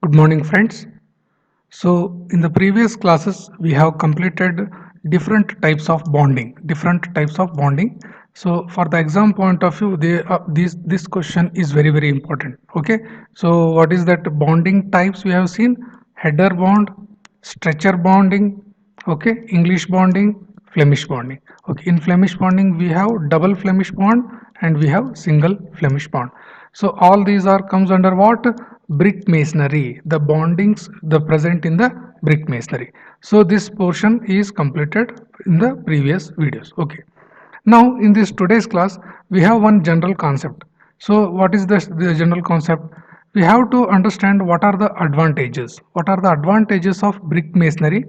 Good morning, friends. So, in the previous classes, we have completed different types of bonding. Different types of bonding. So, for the exam point of view, this question is very important. Okay. So, what is that bonding types we have seen? Header bond, stretcher bonding. Okay. English bonding, Flemish bonding. Okay. In Flemish bonding, we have double Flemish bond and we have single Flemish bond. So all these are comes under what? Brick masonry, the bondings the present in the brick masonry. So this portion is completed in the previous videos. Okay. Now in this today's class we have one general concept. So what is the general concept? We have to understand what are the advantages. What are the advantages of brick masonry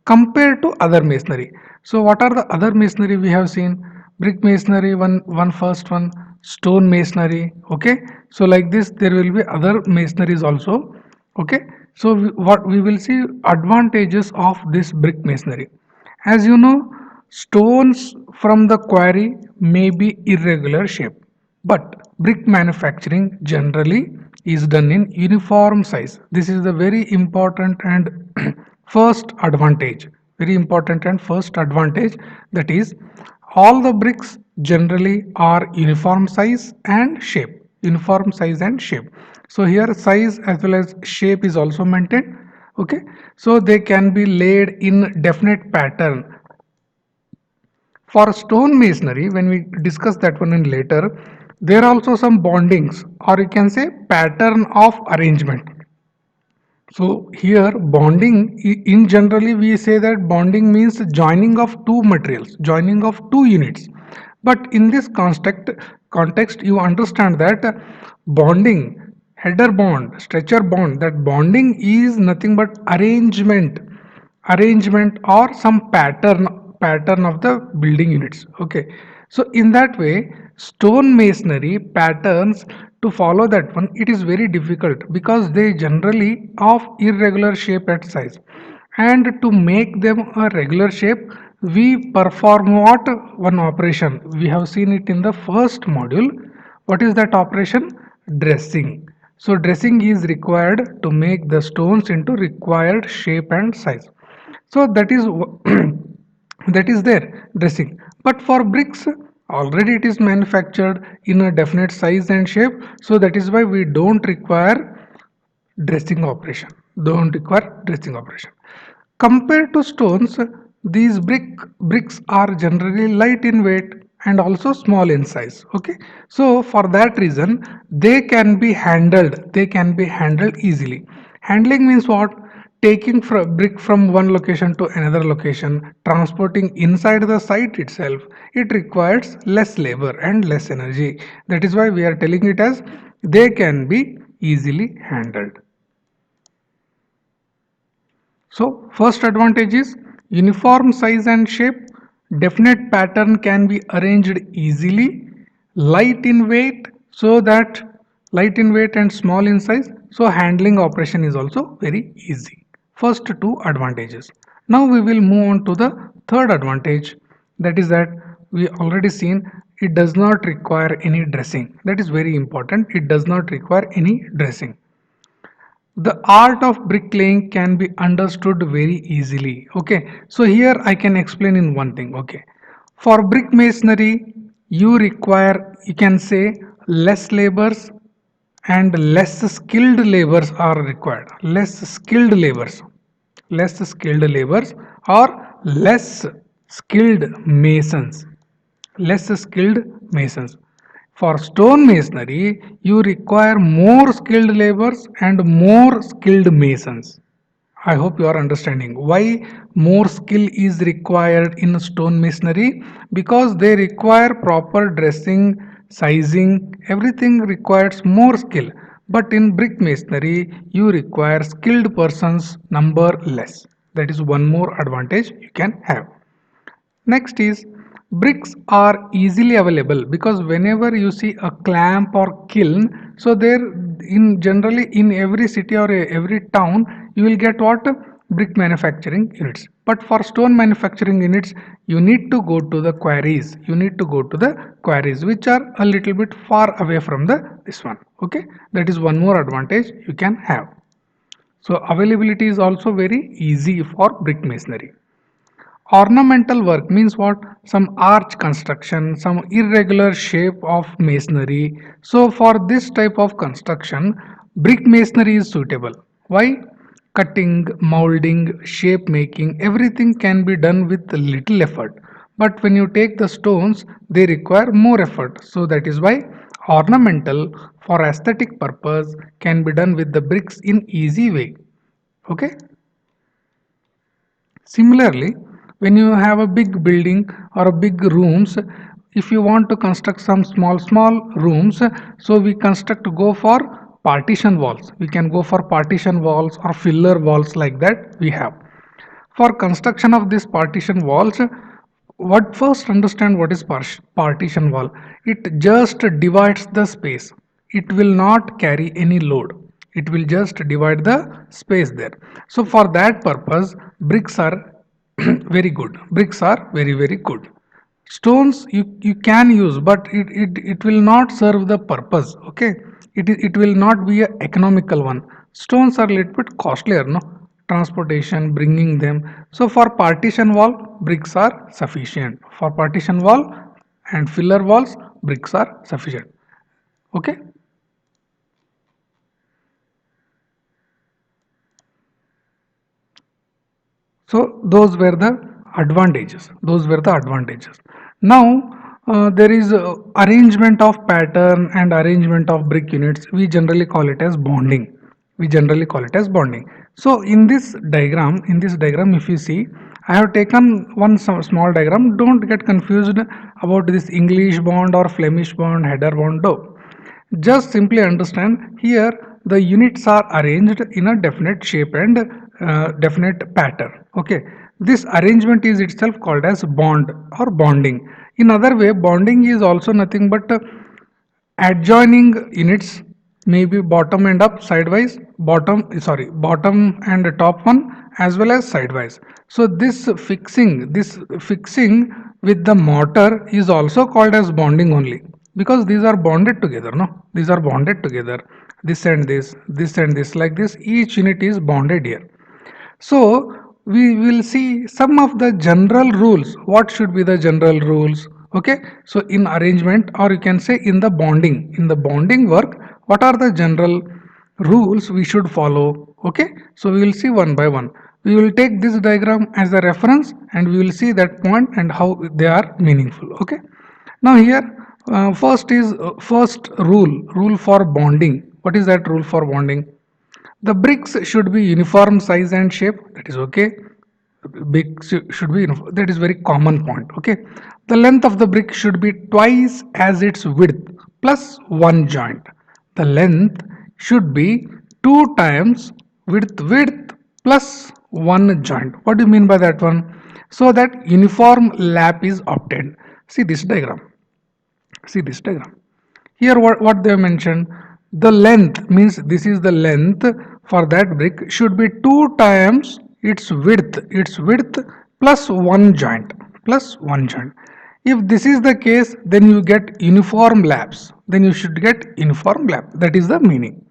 compared to other masonry? So what are the other masonry we have seen? Brick masonry, one first one, stone masonry. Okay. So like this there will be other masonries also. Okay. So what we will see advantages of this brick masonry. As you know, stones from the quarry may be irregular shape, but brick manufacturing generally is done in uniform size. This is the very important and first advantage. Very important and first advantage, that is all the bricks generally are uniform size and shape. Uniform size and shape. So here size as well as shape is also maintained. Okay. So they can be laid in definite pattern. For stone masonry, when we discuss that one in later, there are also some bondings, or you can say pattern of arrangement. So here bonding, in generally we say that bonding means joining of two materials, joining of two units. But in this context you understand that bonding, header bond, stretcher bond, that bonding is nothing but arrangement or some pattern of the building units. Okay. So in that way stone masonry patterns, to follow that one it is very difficult because they generally of irregular shape at size, and to make them a regular shape we perform what? One operation we have seen it in the first module. What is that operation? Dressing. So dressing is required to make the stones into required shape and size. So that is that is their dressing. But for bricks already it is manufactured in a definite size and shape, so that is why we don't require dressing operation. Don't require dressing operation. Compared to stones, these bricks are generally light in weight and also small in size. Okay. So for that reason they can be handled. They can be handled easily. Handling means what? Taking brick from one location to another location, transporting inside the site itself, it requires less labor and less energy. That is why we are telling it as they can be easily handled. So first advantage is uniform size and shape, definite pattern can be arranged easily, light in weight, so that light in weight and small in size, so handling operation is also very easy. First two advantages. Now we will move on to the third advantage, that is that we already seen it does not require any dressing. That is very important. It does not require any dressing. The art of bricklaying can be understood very easily. Okay, so here I can explain in one thing. Okay, for brick masonry you require, you can say, less labors and less skilled labors are required. Less skilled labors or less skilled masons. Less skilled masons. For stone masonry, you require more skilled laborers and more skilled masons. I hope you are understanding why more skill is required in stone masonry, because they require proper dressing, sizing, everything requires more skill. But in brick masonry, you require skilled persons number less. That is one more advantage you can have. Next is bricks are easily available, because whenever you see a clamp or kiln, so there in generally in every city or every town you will get what? Brick manufacturing units. But for stone manufacturing units you need to go to the quarries. You need to go to the quarries which are a little bit far away from the this one. Okay, that is one more advantage you can have. So availability is also very easy for brick masonry. Ornamental work means what? Some arch construction, some irregular shape of masonry. So for this type of construction, brick masonry is suitable. Why? Cutting, molding, shape making, everything can be done with little effort. But when you take the stones, they require more effort. So that is why ornamental for aesthetic purpose can be done with the bricks in easy way. Okay. Similarly, when you have a big building or a big rooms, if you want to construct some small rooms, so we construct go for partition walls. We can go for partition walls or filler walls like that we have. For construction of this partition walls, what first understand what is partition wall. It just divides the space. It will not carry any load. It will just divide the space there. So for that purpose, bricks are very good. Bricks are very good. Stones you can use, but it will not serve the purpose. Okay, it will not be a economical one. Stones are a little bit costlier, no, transportation, bringing them. So for partition wall, bricks are sufficient. For partition wall and filler walls, bricks are sufficient. Okay. So those were the advantages. Those were the advantages. Now there is arrangement of pattern and arrangement of brick units. We generally call it as bonding. We generally call it as bonding. So in this diagram, if you see, I have taken one small diagram. Don't get confused about this English bond or Flemish bond, header bond. No. Just simply understand here the units are arranged in a definite shape and definite pattern. Okay, this arrangement is itself called as bond or bonding. In other way, bonding is also nothing but adjoining units, maybe bottom and up sidewise, bottom and top one as well as sidewise. So this fixing with the mortar is also called as bonding only, because these are bonded together, no, these are bonded together, this and this, like this each unit is bonded here. So we will see some of the general rules. What should be the general rules? Okay. So in arrangement, or you can say in the bonding, work, what are the general rules we should follow? Okay. So we will see one by one. We will take this diagram as a reference and we will see that point and how they are meaningful. Okay. Now here first rule for bonding. What is that rule for bonding? The bricks should be uniform size and shape. That is okay. Bricks should be uniform. That is very common point. Okay. The length of the brick should be twice as its width plus one joint. The length should be two times width plus one joint. What do you mean by that one? So that uniform lap is obtained. See this diagram. See this diagram. Here what they have mentioned, the length means this is the length for that brick should be two times its width plus one joint. If this is the case, then you get uniform laps. Then you should get uniform lap. That is the meaning.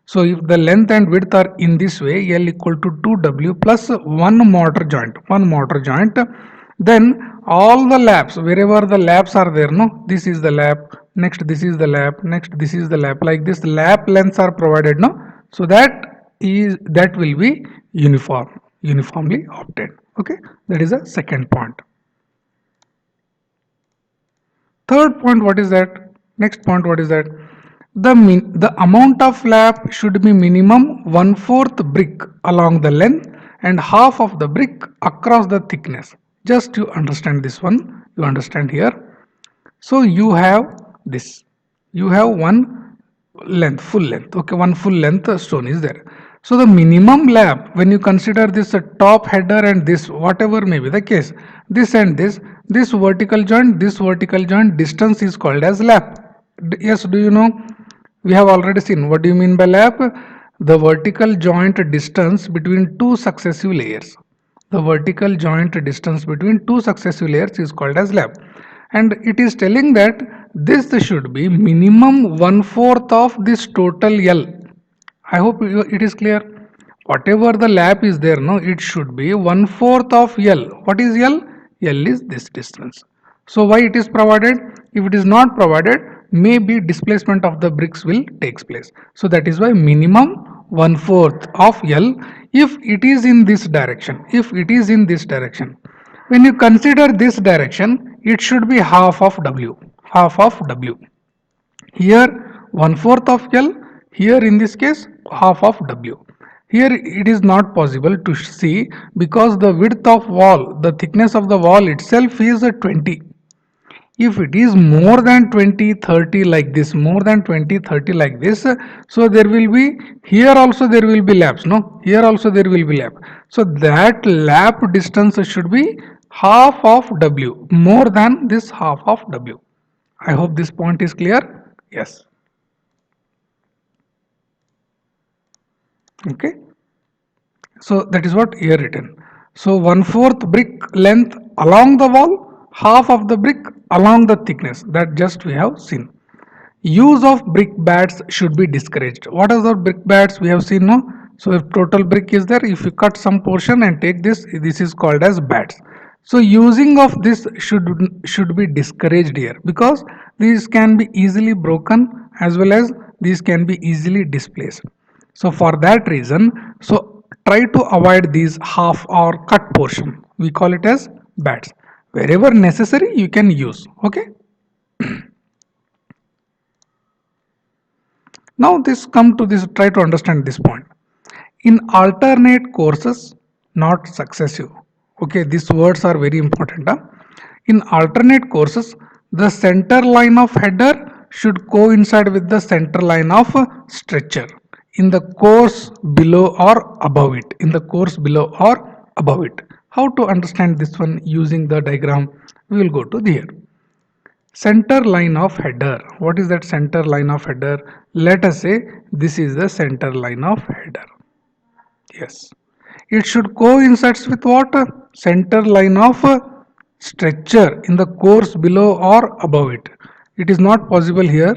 So if the length and width are in this way, L equal to 2W plus one mortar joint, then all the laps, wherever the laps are there, no, this is the lap, next this is the lap, next this is the lap, like this lap lengths are provided, no, so that will be uniformly obtained. Okay, that is a second point. Third point, what is that? Next point, what is that? The amount of lap should be minimum 1/4 brick along the length and half of the brick across the thickness. Just you understand this one, you understand here. So you have this, you have one length, full length, okay, one full length stone is there. So the minimum lap, when you consider this top header and this, whatever may be the case, this and this vertical joint distance is called as lap. Yes, do you know? We have already seen. What do you mean by lap? The vertical joint distance between two successive layers. The vertical joint distance between two successive layers is called as lap. And it is telling that this should be minimum 1/4 of this total L. I hope it is clear. Whatever the lap is there, no, it should be 1/4 of L. What is L? L is this distance. So why it is provided? If it is not provided, maybe displacement of the bricks will takes place. So that is why minimum 1/4 of L if it is in this direction. If it is in this direction. When you consider this direction, it should be half of W. Half of W. Here 1/4 of L, here in this case half of W. Here it is not possible to see because the width of wall, the thickness of the wall itself is 20. If it is more than 20, 30 like this, more than 20, 30 like this, so there will be, here also there will be laps, no? Here also there will be lap. So that lap distance should be half of W, more than this half of W. I hope this point is clear. Yes. Okay. So that is what here written. So 1/4 brick length along the wall, half of the brick along the thickness, that just we have seen. Use of brick bats should be discouraged. What are the brick bats we have seen now? So if total brick is there, if you cut some portion and take this is called as bats. So using of this should be discouraged here because these can be easily broken as well as these can be easily displaced. So for that reason, so try to avoid these half or cut portion. We call it as bats. Wherever necessary, you can use. Okay. Now this come to this, try to understand this point. In alternate courses, not successive. Okay, these words are very important. Huh? In alternate courses, the center line of header should coincide with the center line of stretcher in the course below or above it. In the course below or above it. How to understand this one using the diagram? We will go to here. Center line of header. What is that center line of header? Let us say this is the center line of header. Yes. It should coincide with what? Center line of stretcher in the course below or above it. It is not possible here.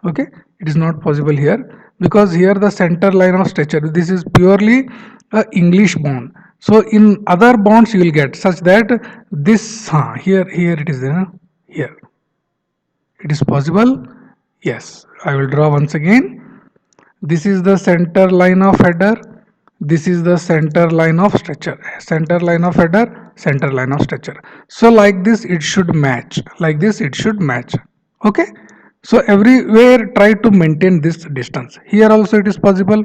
Okay. It is not possible here because here the center line of stretcher. This is purely a English bond. So in other bonds you will get such that this here it is there. Here it is possible. Yes, I will draw once again. This is the center line of header. This is the center line of stretcher. Center line of header, center line of stretcher. So like this it should match. Like this it should match. Okay. So everywhere try to maintain this distance. Here also it is possible.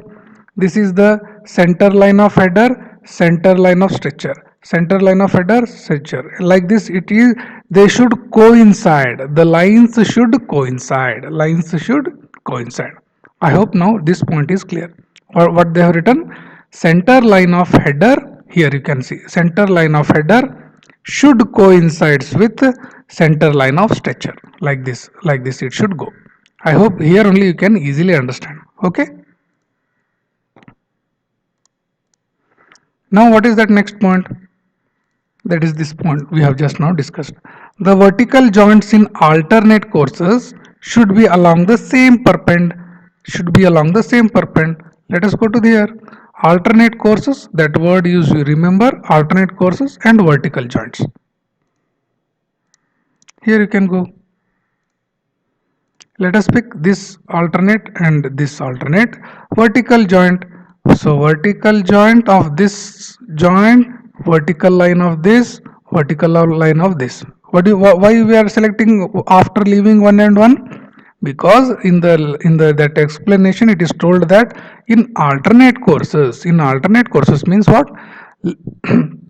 This is the center line of header, center line of stretcher, center line of header, stretcher. Like this it is, they should coincide. The lines should coincide. Lines should coincide. I hope now this point is clear. Or what they have written, center line of header, here you can see center line of header should coincides with center line of stretcher. Like this it should go. I hope here only you can easily understand. Okay. Now what is that next point? That is this point we have just now discussed. The vertical joints in alternate courses should be along the same perpend. Should be along the same perpend. Let us go to here. Alternate courses, that word you remember, alternate courses and vertical joints. Here you can go. Let us pick this alternate and this alternate. Vertical joint. So vertical joint of this joint, vertical line of this, vertical line of this. Why we are selecting after leaving one and one? Because in the that explanation it is told that in alternate courses means what?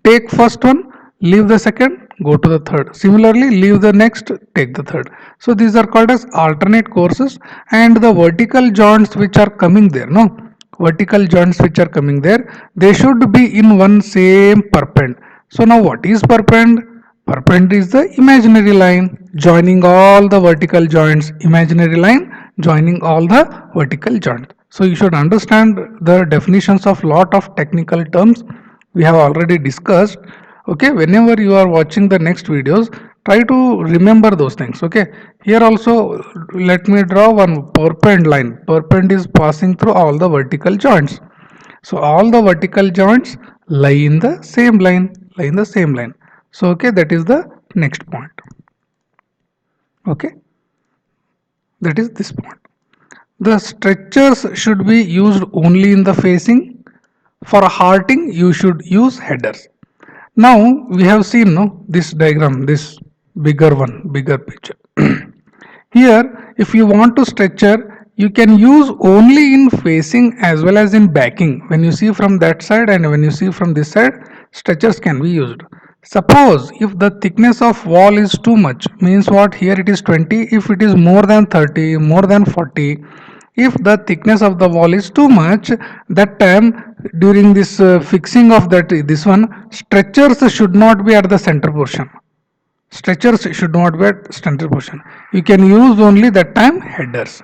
Take first one, leave the second, go to the third. Similarly, leave the next, take the third. So these are called as alternate courses, and the vertical joints which are coming there, no, vertical joints which are coming there, they should be in one same perpend. So now what is perpend? Perpend is the imaginary line joining all the vertical joints, imaginary line joining all the vertical joints. So you should understand the definitions of lot of technical terms we have already discussed. Okay, whenever you are watching the next videos, try to remember those things. Okay, here also let me draw one perpend line. Perpend is passing through all the vertical joints. So all the vertical joints lie in the same line. So okay, that is the next point. Okay, that is this point. The stretchers should be used only in the facing. For hearting, you should use headers. Now we have seen no this diagram, this bigger one, bigger picture. Here, if you want to stretcher, you can use only in facing as well as in backing. When you see from that side and when you see from this side, stretchers can be used. Suppose if the thickness of wall is too much, means what, here it is 20, if it is more than 30, more than 40, if the thickness of the wall is too much, that time during this fixing of this one, stretchers should not be at the center portion. Stretchers should not be at center portion. You can use only that time headers.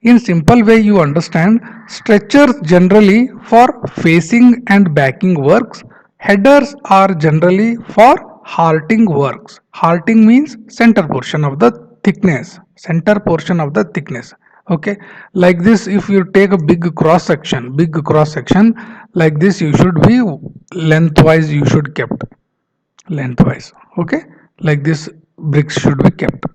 In simple way you understand, stretchers generally for facing and backing works. Headers are generally for hearting works. Hearting means center portion of the thickness. Okay, like this, if you take a big cross section like this, you should be lengthwise, you should kept lengthwise. Okay, like this bricks should be kept.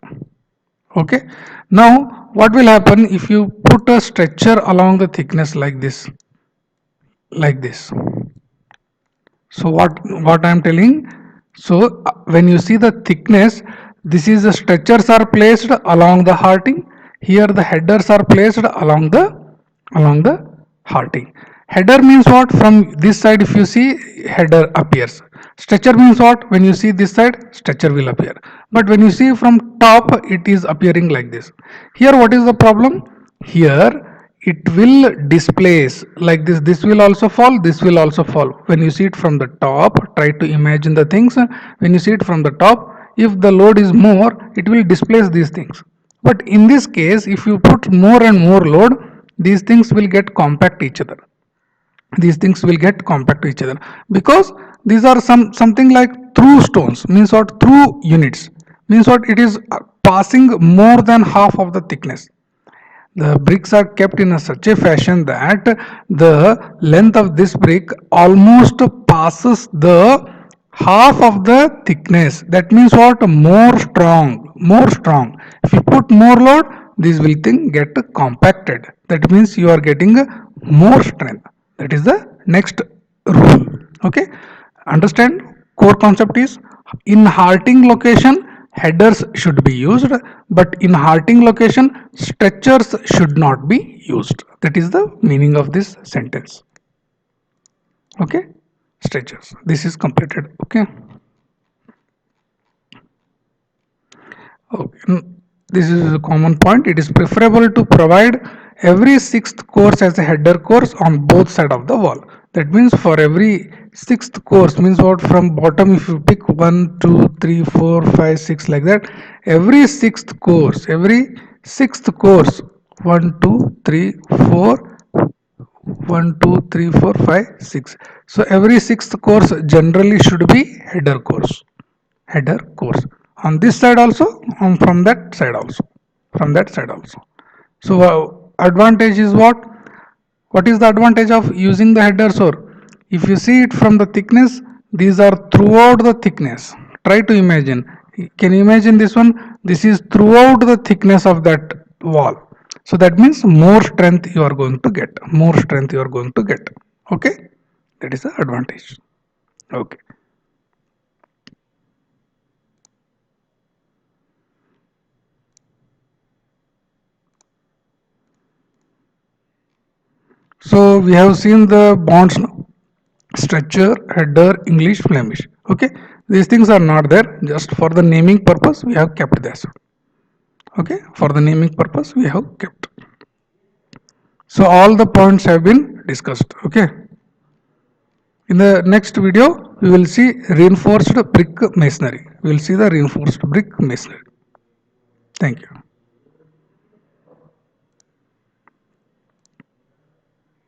Okay, now what will happen if you put a stretcher along the thickness like this. So what I am telling, so when you see the thickness, this is the stretchers are placed along the hearting, here the headers are placed along the hearting. Header means what, from this side if you see, header appears. Stretcher means what, when you see this side, stretcher will appear, but when you see from top, it is appearing like this. Here what is the problem, here it will displace like this will also fall, this will also fall. When you see it from the top, try to imagine the things. When you see it from the top, if the load is more, it will displace these things. But in this case, if you put more and more load, these things will get compact each other. Because these are something like through stones, means what, through units, means what, it is passing more than half of the thickness. The bricks are kept in such a fashion that the length of this brick almost passes the half of the thickness. That means what, more strong. If you put more load, this will thing get compacted. That means you are getting more strength. That is the next rule. Okay, understand, core concept is, in hearting location headers should be used, but in hearting location stretchers should not be used. That is the meaning of this sentence. Okay, stretchers, this is completed. Okay, okay. This is a common point. It is preferable to provide every sixth course as a header course on both sides of the wall. That means for every sixth course, means what, from bottom if you pick 1 2 3 4 5 6 like that, every sixth course 1 2 3 4 1 2 3 4 5 6. So every sixth course generally should be header course on this side also, and from that side also. So advantage is what is the advantage of using the headers? Or if you see it from the thickness, these are throughout the thickness. Try to imagine, can you imagine this one, this is throughout the thickness of that wall. So that means more strength you are going to get, okay, that is the advantage. Okay, so we have seen the bonds now: stretcher, header, English, Flemish. Okay, these things are not there, just for the naming purpose we have kept this. Okay, for the naming purpose we have kept. So all the points have been discussed. Okay, in the next video we will see reinforced brick masonry. We will see the reinforced brick masonry. Thank you.